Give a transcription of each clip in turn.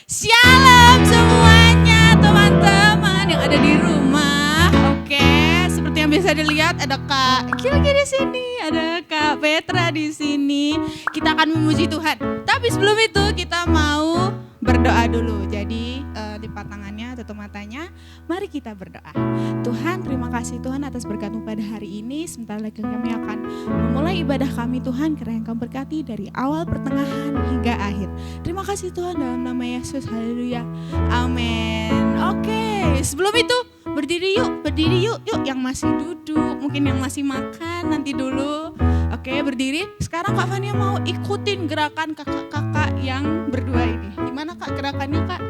Shalom semuanya teman-teman yang ada di rumah. Oke, seperti yang bisa dilihat ada Kak Kiki di sini, ada Kak Petra di sini. Kita akan memuji Tuhan. Tapi sebelum itu kita mau berdoa dulu. Jadi lipat tangannya, tutup matanya. Mari kita berdoa. Tuhan, terima kasih Tuhan atas berkat-Mu pada hari ini. Sebentar lagi kami akan memulai ibadah kami Tuhan, karena yang Kau berkati dari awal, pertengahan hingga akhir. Terima kasih Tuhan dalam nama Yesus. Haleluya. Amin. Oke, sebelum itu berdiri yuk. Yuk yang masih duduk, mungkin yang masih makan nanti dulu. Oke, berdiri. Sekarang Kak Fania mau ikutin gerakan kakak-kakak yang berdua ini. Gimana Kak gerakannya Kak?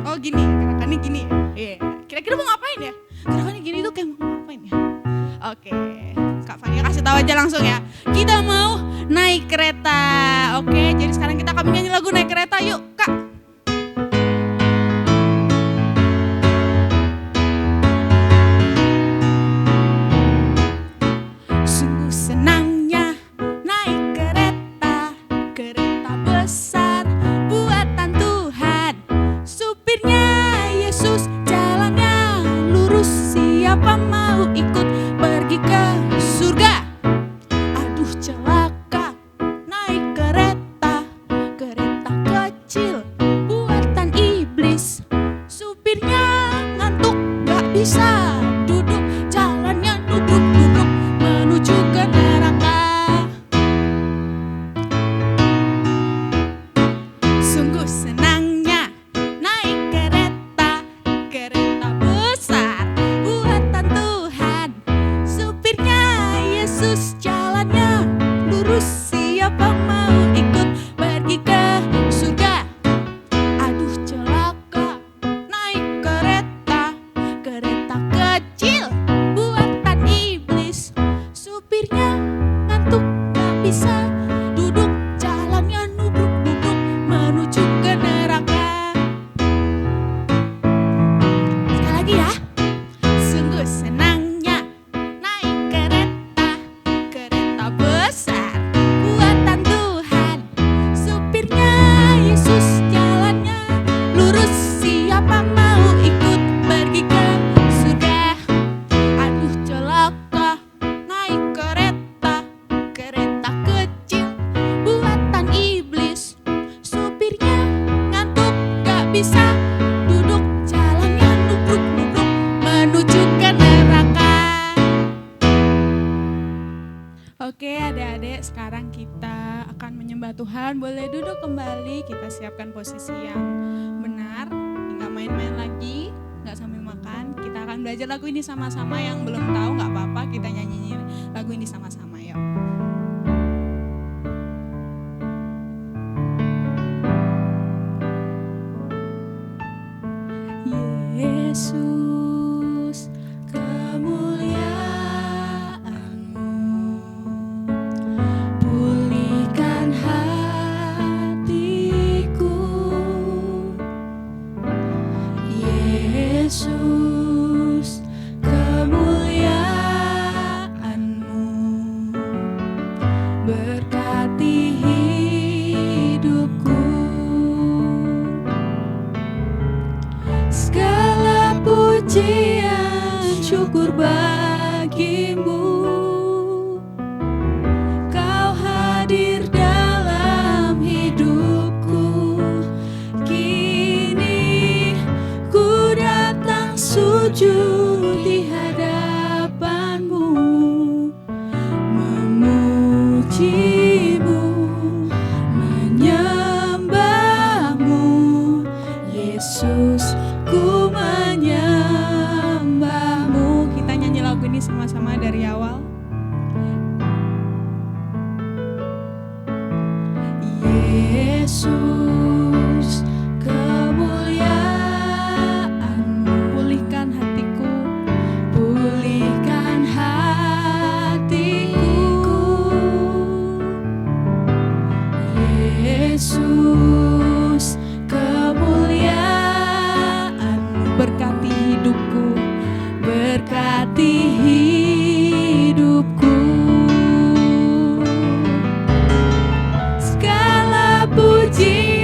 Oh gini, gerakannya gini ya? Iya. Kira-kira mau ngapain ya? Gerakannya gini tuh kayak mau ngapain ya? Oke, Kak Fania kasih tahu aja langsung ya. Kita mau naik kereta. Oke, jadi sekarang kita akan nyanyi lagu naik kereta. Yuk Kak. Sungguh senangnya naik kereta, kereta besar buatan Tuhan. Supirnya Yesus, jalannya lurus. Siapa mau ikut pergi ke surga? Aduh celaka naik kereta, kereta kecil buatan iblis. Supirnya ngantuk gak bisa duduk, jalannya nubruk-nubruk menuju ke neraka. Sungguh senangnya naik kereta, kereta besar buatan Tuhan. Supirnya Yesus, jalannya lurus. Siapa mau ikut pergi ke surga? Aduh celaka naik kereta, kereta kecil buatan iblis. Supirnya ngantuk gak bisa duduk, jalannya nubruk-nubruk menuju ke neraka. Sekali lagi ya. Sungguh senangnya naik kereta, kereta besar buatan Tuhan. Supirnya Yesus, jalannya lurus. Siapa mau ikut pergi ke surga? Aduh celaka naik kereta, kereta kecil buatan iblis. Supirnya ngantuk gak bisa duduk, jalannya nubruk-nubruk menuju ke neraka. Oke adik-adik, sekarang kita akan menyembah Tuhan. Boleh duduk kembali, kita siapkan posisi yang benar. Nggak main-main lagi, nggak sambil makan. Kita akan belajar lagu ini sama-sama. Yang belum tahu nggak apa-apa, kita nyanyi lagu ini sama-sama yuk. Yesus, kemuliaan-Mu pulihkan hatiku. Yesus, kemuliaan-Mu berkati hidupku. Segala pujian syukur bagimu. Kau hadir dalam hidupku. Kini ku datang sujud di hadapan-Mu, memuji-Mu, menyembah-Mu. Yesus, ku menyembah-Mu. Kita nyanyi lagu ini sama-sama dari awal. Yesus, kemuliaan-Mu pulihkan hatiku, pulihkan hatiku. Yesus, kemuliaan-Mu berkati hidupku, berkati hidupku. Segala puji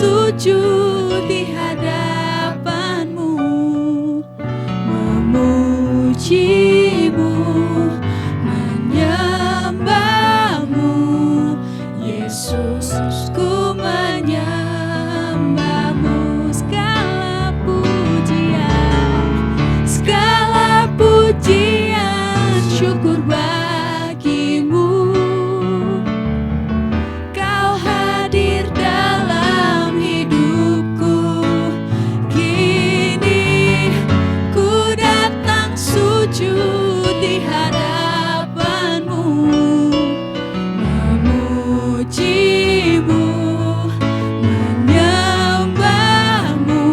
sujud di hadapan-Mu, memuji-Mu, menyembah-Mu. Yesus, ku menyembah-Mu. Segala pujian, syukur bagi-Mu. Kau hadir dalam hidupku. Kini ku datang sujud di hadapan-Mu, memuji-Mu, menyembah-Mu.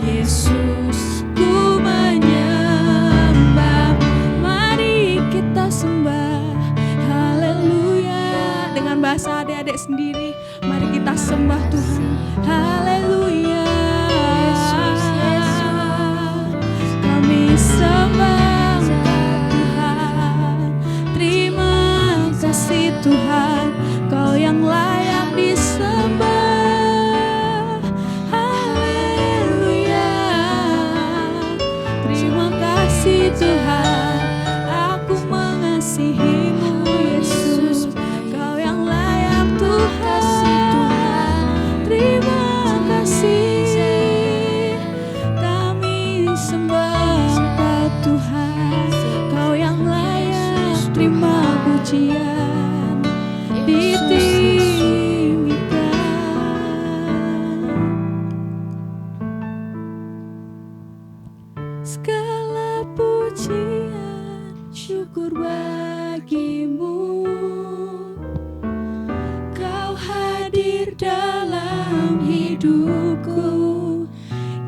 Yesus, ku menyembah. Mari kita sembah, haleluya. Dengan bahasa adik-adik sendiri, mari kita sembah Tuhan, haleluya. Yesus, kami sembah Tuhan. Terima kasih Tuhan, Kau yang layak disembah, haleluya. Terima kasih Tuhan, aku mengasihi-Mu Yesus, Kau yang layak Tuhan. Terima kasih, kami sembah Engkau Tuhan, Kau yang layak terima pujian, ditinggikan. Segala pujian, syukur bagi-Mu. Kau hadir dalam hidupku.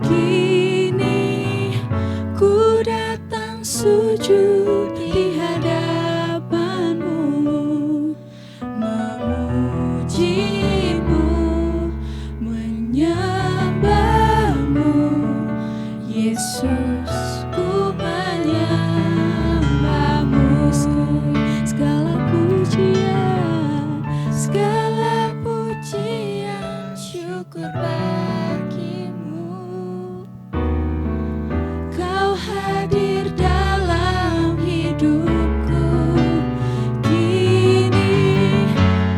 Kini ku datang sujud di hadapan-Mu, memuji-Mu, menyembah-Mu. Yesus, ku menyembah-Mu. Segala pujian, syukur bagi-Mu. Kau hadir dalam hidupku. Kini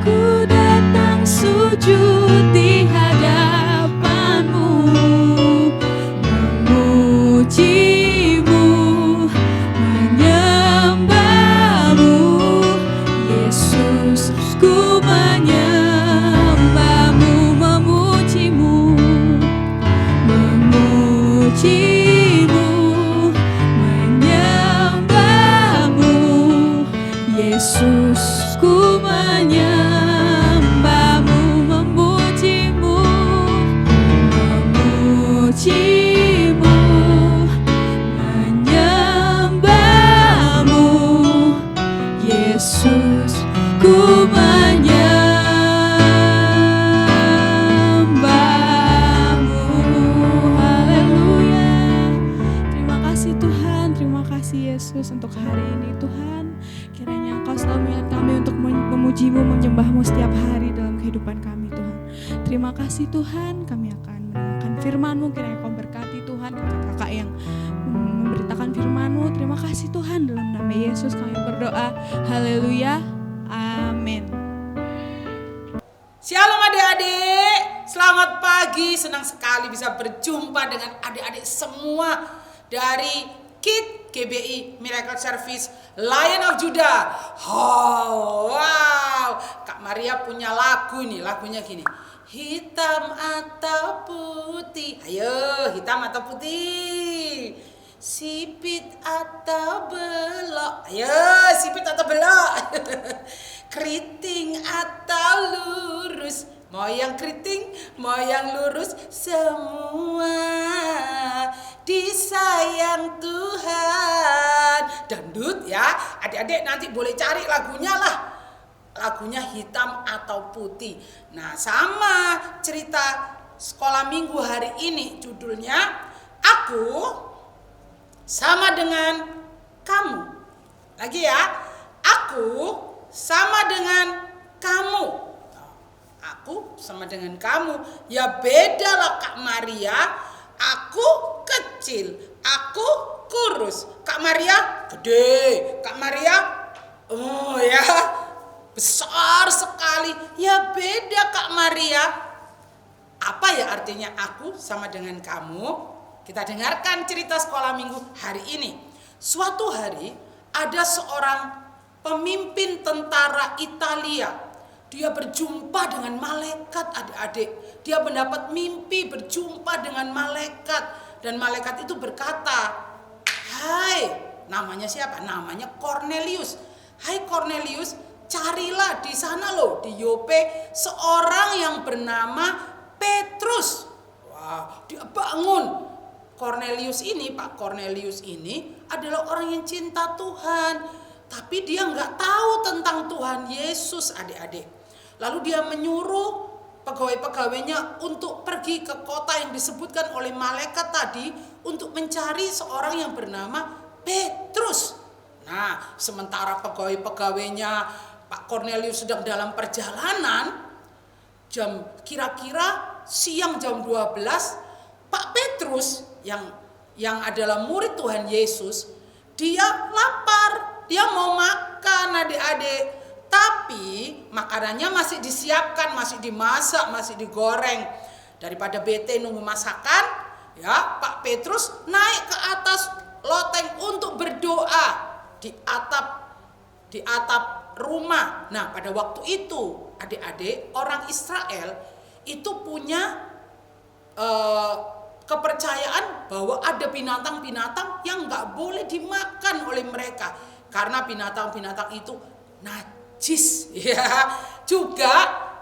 ku datang sujud di hadapan-Mu, memuji-Mu, menyembah-Mu. Yesus, ku menyembah-Mu, memuji-Mu, memuji-Mu, menyembah-Mu. Yesus, ku menyembah-Mu, memuji-Mu, memuji-Mu, menyembah-Mu. Yesus, ku menyembah-Mu. Haleluya. Terima kasih Tuhan, terima kasih Yesus untuk hari ini Tuhan. Kiranya Engkau selalu mengingat kami untuk memuji-Mu, menyembah-Mu setiap hari dalam kehidupan kami Tuhan. Terima kasih Tuhan, kami akan mendengarkan firman-Mu. Kiranya Kau berkati Tuhan kakak-kakak yang memberitakan firman-Mu. Terima kasih Tuhan, dalam nama Yesus kami berdoa. Haleluya. Amin. Shalom adik-adik, selamat pagi, senang sekali bisa berjumpa dengan adik-adik semua dari KID GBI Miracle Service Lion of Judah. Oh, wow, Kak Maria punya lagu nih, lagunya gini. Hitam atau putih, ayo hitam atau putih, sipit atau belok, ayo sipit atau belok. Keriting atau lurus, mau yang keriting, mau yang lurus, semua disayang Tuhan. Dangdut ya, adik-adik nanti boleh cari lagunya lah. Lagunya hitam atau putih. Nah, sama cerita sekolah minggu hari ini judulnya Aku sama dengan kamu. Lagi ya, aku sama dengan kamu. Aku sama dengan kamu. Ya beda lah Kak Maria. Aku kecil, aku kurus. Kak Maria gede, Kak Maria ya besar sekali. Ya beda Kak Maria. Apa ya artinya aku sama dengan kamu? Kita dengarkan cerita sekolah minggu hari ini. Suatu hari ada seorang pemimpin tentara Italia. Dia berjumpa dengan malaikat, adik-adik. Dia mendapat mimpi berjumpa dengan malaikat. Dan malaikat itu berkata, "Hai," namanya siapa? Namanya Cornelius. "Hai Cornelius, carilah di sana loh, di Yope, seorang yang bernama Petrus." Wah, dia bangun. Pak Cornelius ini adalah orang yang cinta Tuhan. Tapi dia nggak tahu tentang Tuhan Yesus, adik-adik. Lalu dia menyuruh pegawai-pegawainya untuk pergi ke kota yang disebutkan oleh malaikat tadi untuk mencari seorang yang bernama Petrus. Nah, sementara pegawai-pegawainya Pak Cornelius sedang dalam perjalanan, kira-kira siang jam 12, Pak Petrus yang adalah murid Tuhan Yesus, dia lapar, dia mau makan, adik-adik. Tapi makanannya masih disiapkan, masih dimasak, masih digoreng. Daripada bete nunggu masakan, ya Pak Petrus naik ke atas loteng untuk berdoa di atap rumah. Nah, pada waktu itu, adik-adik, orang Israel itu punya kepercayaan bahwa ada binatang-binatang yang nggak boleh dimakan oleh mereka karena binatang-binatang itu najis. Ya, juga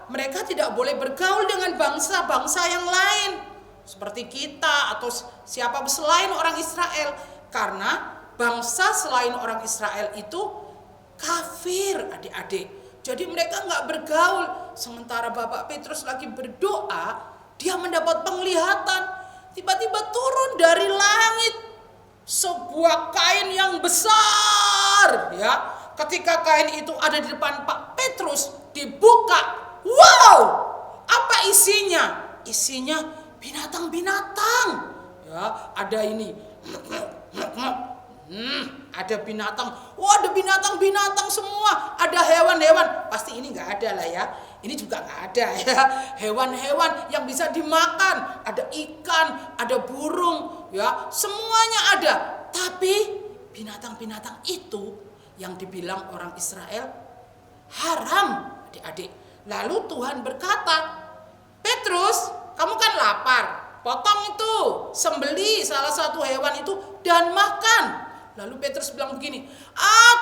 mereka tidak boleh bergaul dengan bangsa-bangsa yang lain seperti kita atau siapa selain orang Israel, karena bangsa selain orang Israel itu kafir, adik-adik. Jadi mereka nggak bergaul. Sementara Bapak Petrus lagi berdoa, dia mendapat penglihatan. Tiba-tiba turun dari langit sebuah kain yang besar, ya. Ketika kain itu ada di depan Pak Petrus, dibuka. Wow! Apa isinya? Isinya binatang-binatang. Ya, ada ini. Ada binatang. Wah, ada binatang-binatang semua. Ada hewan-hewan. Pasti ini nggak ada lah ya. Ini juga nggak ada ya. Hewan-hewan yang bisa dimakan. Ada ikan, ada burung, ya. Semuanya ada. Tapi binatang-binatang itu yang dibilang orang Israel haram, adik-adik. Lalu Tuhan berkata, "Petrus, kamu kan lapar. Potong itu, sembeli salah satu hewan itu dan makan." Lalu Petrus bilang begini,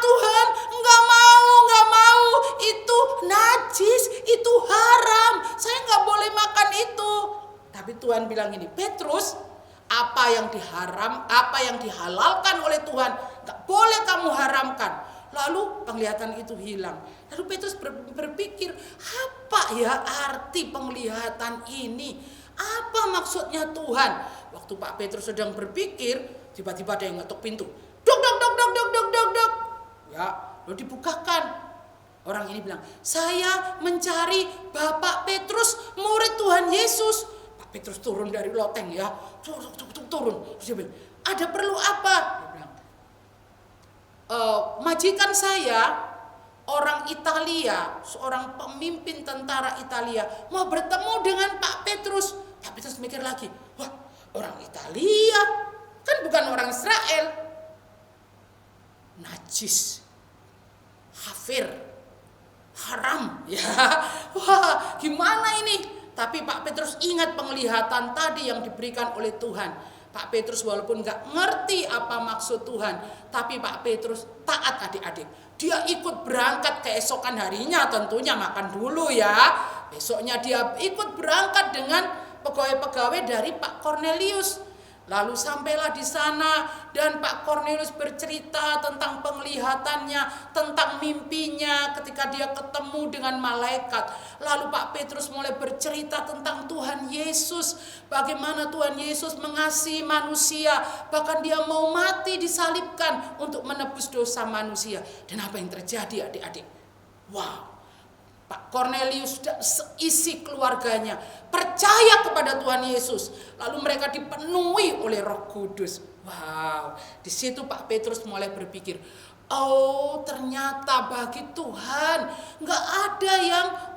"Tuhan, enggak mau. Itu najis, itu haram. Saya enggak boleh makan itu." Tapi Tuhan bilang gini, "Petrus, apa yang dihalalkan oleh Tuhan, enggak boleh kamu haramkan." Lalu penglihatan itu hilang. Lalu Petrus berpikir, apa ya arti penglihatan ini? Apa maksudnya Tuhan? Waktu Pak Petrus sedang berpikir, tiba-tiba ada yang ngetuk pintu. Dok. Ya, lalu dibukakan. Orang ini bilang, "Saya mencari Bapak Petrus, murid Tuhan Yesus." Pak Petrus turun dari loteng, ya. Turun. Terus dia bilang, "Ada perlu apa?" Dia bilang, "Majikan saya, orang Italia, seorang pemimpin tentara Italia, mau bertemu dengan Pak Petrus." Pak Petrus mikir lagi, "Wah, orang Italia, kan bukan orang Israel. Najis, kafir, haram, ya. Wah, gimana ini?" Tapi Pak Petrus ingat penglihatan tadi yang diberikan oleh Tuhan. Pak Petrus walaupun gak ngerti apa maksud Tuhan, tapi Pak Petrus taat, adik-adik. Dia ikut berangkat keesokan harinya, tentunya makan dulu ya. Besoknya dia ikut berangkat dengan pegawai-pegawai dari Pak Cornelius. Lalu sampailah di sana dan Pak Cornelius bercerita tentang penglihatannya, tentang mimpinya ketika dia ketemu dengan malaikat. Lalu Pak Petrus mulai bercerita tentang Tuhan Yesus, bagaimana Tuhan Yesus mengasihi manusia, bahkan dia mau mati disalibkan untuk menebus dosa manusia. Dan apa yang terjadi, adik-adik? Wow, Pak Cornelius dan seisi keluarganya percaya kepada Tuhan Yesus. Lalu mereka dipenuhi oleh Roh Kudus. Wow, di situ Pak Petrus mulai berpikir, oh ternyata bagi Tuhan nggak ada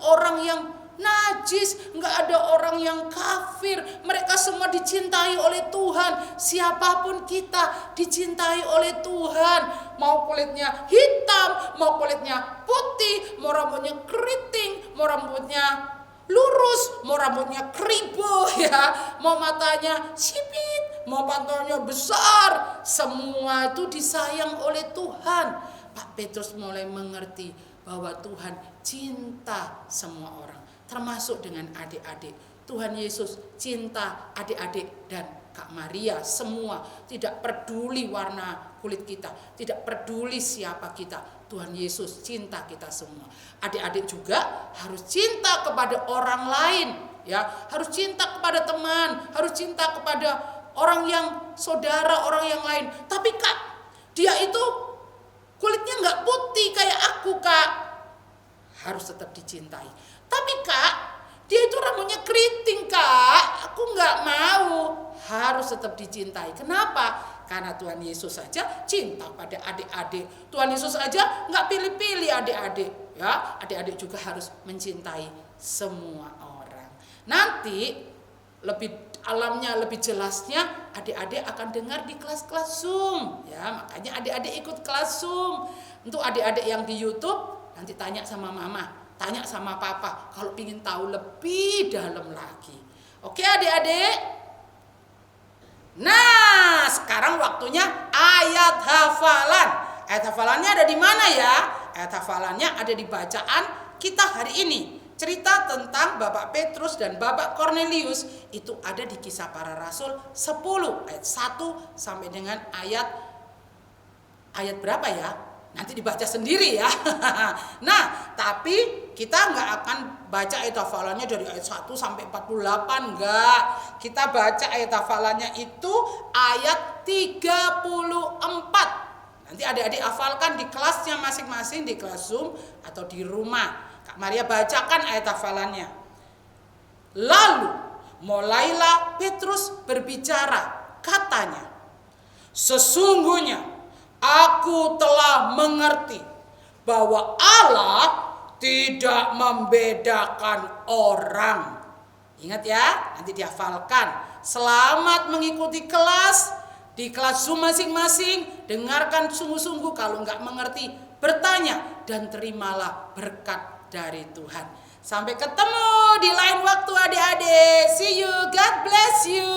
orang yang najis, nggak ada orang yang kafir. Mereka semua dicintai oleh Tuhan. Siapapun kita dicintai oleh Tuhan. Mau kulitnya hitam, mau kulitnya putih, mau rambutnya keriting, mau rambutnya lurus, mau rambutnya kribo ya, mau matanya sipit, mau pantolnya besar, semua itu disayang oleh Tuhan. Pak Petrus mulai mengerti bahwa Tuhan cinta semua orang, termasuk dengan adik-adik. Tuhan Yesus cinta adik-adik dan Kak Maria semua, tidak peduli warna kulit kita, tidak peduli siapa kita. Tuhan Yesus cinta kita semua. Adik-adik juga harus cinta kepada orang lain, ya, harus cinta kepada teman, harus cinta kepada orang yang saudara, orang yang lain. Tapi Kak, dia itu kulitnya nggak putih kayak aku Kak, harus tetap dicintai. Tapi Kak, dia itu rambutnya keriting Kak, aku nggak mau, harus tetap dicintai. Kenapa? Karena Tuhan Yesus saja cinta pada adik-adik. Tuhan Yesus aja nggak pilih-pilih adik-adik, ya. Adik-adik juga harus mencintai semua orang. Nanti lebih alamnya, lebih jelasnya adik-adik akan dengar di kelas-kelas Zoom, ya. Makanya adik-adik ikut kelas Zoom. Untuk adik-adik yang di YouTube nanti tanya sama mama, tanya sama papa kalau ingin tahu lebih dalam lagi. Oke adik-adik? Nah, sekarang waktunya ayat hafalan. Ayat hafalannya ada di mana ya? Ayat hafalannya ada di bacaan kita hari ini. Cerita tentang Bapak Petrus dan Bapak Cornelius itu ada di Kisah Para Rasul 10 ayat 1 sampai dengan ayat berapa ya? Nanti dibaca sendiri ya. Nah, tapi kita nggak akan baca ayat hafalannya dari ayat 1 sampai 48, enggak. Kita baca ayat hafalannya itu ayat 34. Nanti adik-adik hafalkan di kelasnya masing-masing, di kelas Zoom atau di rumah. Kak Maria bacakan ayat hafalannya. Lalu mulailah Petrus berbicara, katanya, sesungguhnya aku telah mengerti bahwa Allah tidak membedakan orang. Ingat ya, nanti dihafalkan. Selamat mengikuti kelas di kelas Zoom masing-masing. Dengarkan sungguh-sungguh, kalau nggak mengerti bertanya dan terimalah berkat dari Tuhan. Sampai ketemu di lain waktu adik-adik. See you, God bless you.